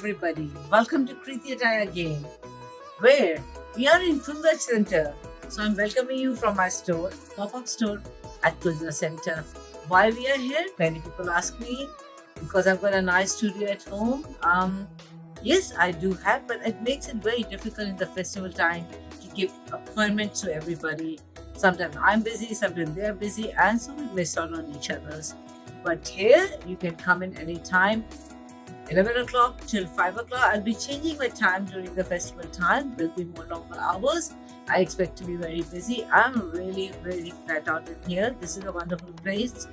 everybody. Welcome to Kriti Attire again, where we are in Tulja Center. So I'm welcoming you from my store, pop-up store at Tulja Center. Why we are here? Many people ask me because I've got a nice studio at home. Yes, I do have, but it makes it very difficult in the festival time to give appointments to everybody. Sometimes I'm busy, sometimes they're busy, and so we miss out on each other's. But here you can come in anytime, 11 o'clock till 5 o'clock. I'll be changing my time during the festival time. Will be more longer hours. I expect to be very busy. I'm really flat out in here. This is a wonderful place.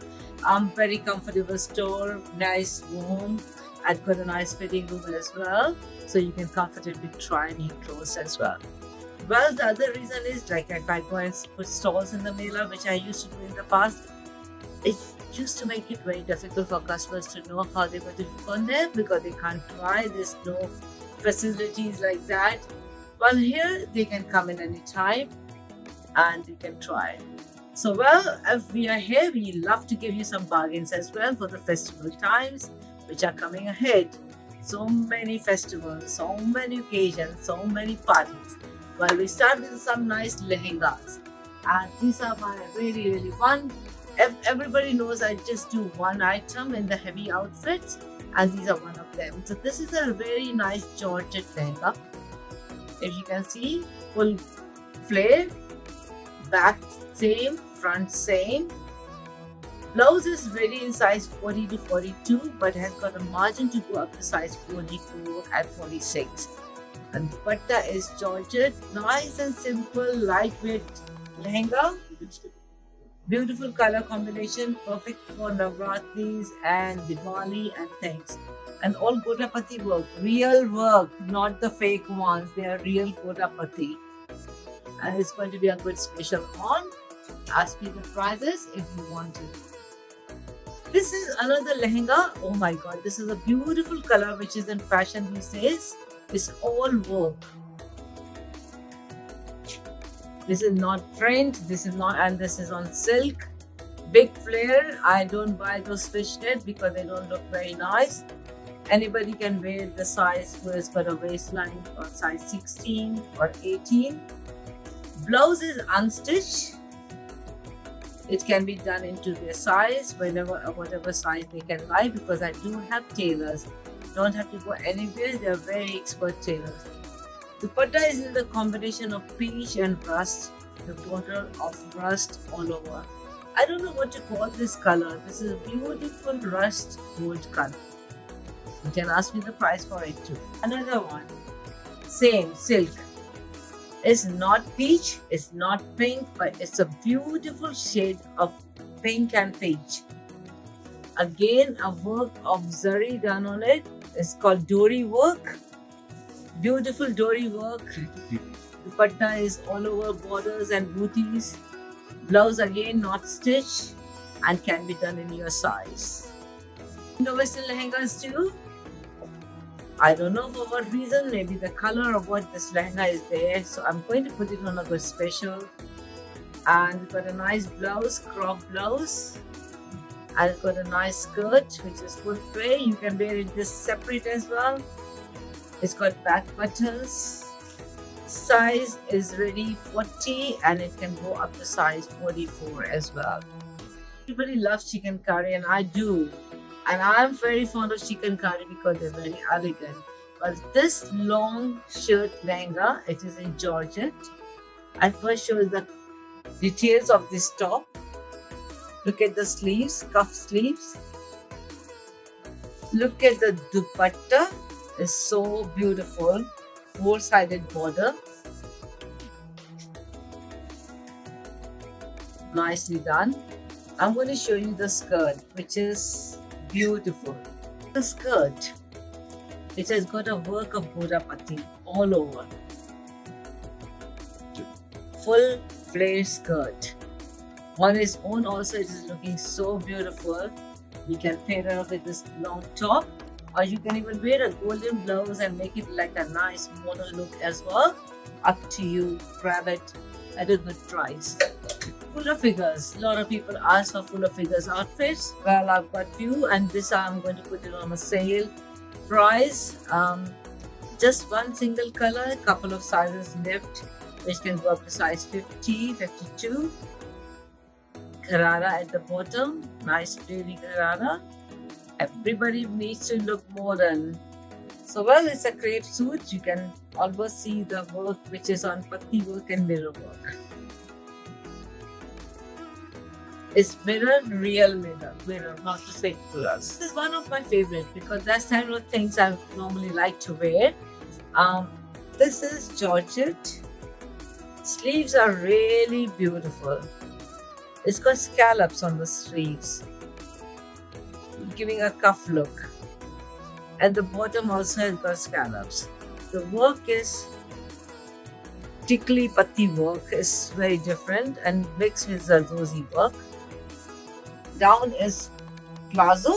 Very comfortable store, nice room. I've got a nice fitting room as well, so you can comfortably try new clothes as well. Well, the other reason is, like, if I go and put stalls in the Mela, which I used to do in the past, it used to make it very difficult for customers to know how they're going to look on them because they can't try. There's no facilities like that. Well, here they can come in anytime and they can try. So, well, if we are here, we love to give you some bargains as well for the festival times which are coming ahead. So many festivals, so many occasions, so many parties. Well, we start with some nice lehengas, and these are my really one. Everybody knows I just do one item in the heavy outfits, and these are one of them. So this is a very nice Georgette lehenga. If you can see, full flare, back same, front same. Blouse is ready in size 40 to 42, but has got a margin to go up to size 44 and 46. And dupatta is Georgette, nice and simple, lightweight lehenga. Beautiful color combination, perfect for Navratris and Diwali and things. And all Godapati work, real work, not the fake ones. They are real Godapati. And it's going to be a good special on. Ask me the prices if you want it. This is another lehenga. Oh my god, this is a beautiful color which is in fashion these days. It's all work. This is not print, this is not, and this is on silk. Big flare. I don't buy those fishnet because they don't look very nice. Anybody can wear the size who has got a waistline or size 16 or 18. Blouse is unstitched. It can be done into their size, whatever size they can buy, because I do have tailors. Don't have to go anywhere, they are very expert tailors. Dupatta is in the combination of peach and rust, the border of rust all over. I don't know what to call this color. This is a beautiful rust gold color. You can ask me the price for it too. Another one, same silk. It's not peach, it's not pink, but it's a beautiful shade of pink and peach. Again, a work of zari done on it. It's called dori work. Beautiful dori work. Dupatta is all over borders and booties. Blouse again not stitched and can be done in your size. Indo-Western lehengas too. I don't know for what reason, maybe the color of what this lehenga is there. So I'm going to put it on a good special. And it's got a nice blouse, crop blouse. And it's got a nice skirt which is full flare. You can wear it this separate as well. It's got back buttons. Size is ready 40 and it can go up to size 44 as well. Everybody loves chicken curry and I do. And I'm very fond of chicken curry because they're very elegant. But this long shirt lehenga, it is in Georgette. I first show you the details of this top. Look at the sleeves, cuff sleeves. Look at the dupatta. It's so beautiful. Four-sided border. Nicely done. I'm going to show you the skirt, which is beautiful. The skirt, it has got a work of Godapati all over. Full flare skirt. On its own also it is looking so beautiful. You can pair it up with this long top, or you can even wear a golden blouse and make it like a nice model look as well. Up to you. Grab it at a good price. Fuller figures. A lot of people ask for fuller figures outfits. Well, I've got few, and this I'm going to put it on a sale Price, just one single color, couple of sizes left, which can go up to size 50, 52. Gharara at the bottom, nice frilly gharara. Everybody needs to look modern. So well, it's a crepe suit. You can almost see the work which is on patti work and mirror work. It's mirror, real mirror, not to say glass. This is one of my favorite because that's kind of things I normally like to wear. This is Georgette. Sleeves are really beautiful. It's got scallops on the sleeves, giving a cuff look. And the bottom also has got scallops. The work is tickly patti work is very different and mixed with Zardozi work. Down is plazo,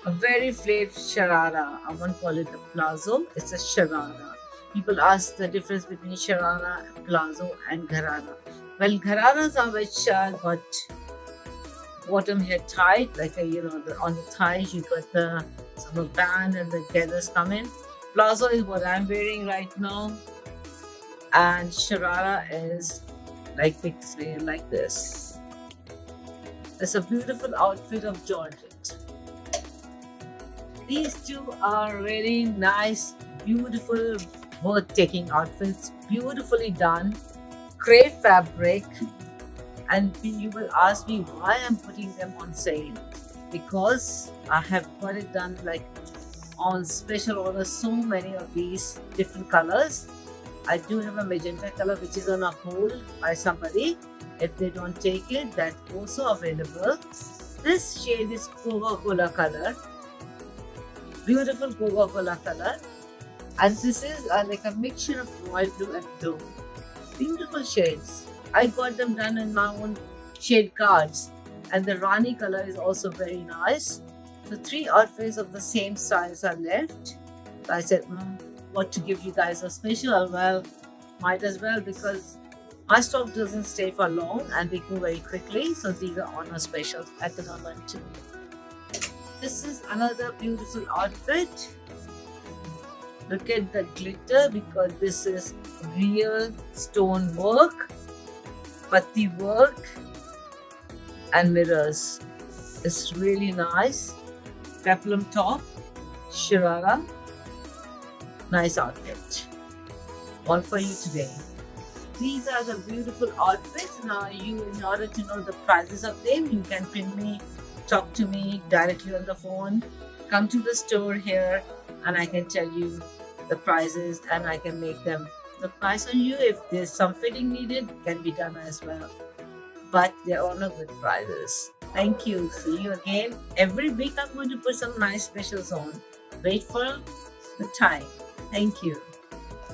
a very flared sharara. I won't call it a plazo, it's a sharara. People ask the difference between sharara, plazo and gharara. Well, ghararas are which got bottom here tight, like on the thighs you got the some band and the gathers come in. Plazo is what I'm wearing right now, and sharara is like mixed layer like this. It's a beautiful outfit of Georgette. These two are really nice, beautiful, worth-taking outfits, beautifully done, crepe fabric, and you will ask me why I'm putting them on sale. Because I have got it done like on special order, so many of these different colors. I do have a magenta color which is on a hold by somebody. If they don't take it, that's also available. This shade is Coca-Cola color, beautiful Coca-Cola color, and this is like a mixture of royal blue and blue. Beautiful shades. I got them done in my own shade cards, and the Rani color is also very nice. So 3 outfits of the same size are left. So I said, what to give you guys a special? Well, might as well, because my stock doesn't stay for long and they go very quickly. So these are on a special at the moment too. This is another beautiful outfit. Look at the glitter because this is real stone work, patti work and mirrors. It's really nice. Peplum top, sharara. Nice outfit. All for you today. These are the beautiful outfits. Now in order to know the prices of them, you can pin me, talk to me directly on the phone. Come to the store here and I can tell you the prices and I can make them the price on you. If there's some fitting needed, can be done as well. But they're all good prices. Thank you. See you again. Every week I'm going to put some nice specials on. Wait for the time. Thank you.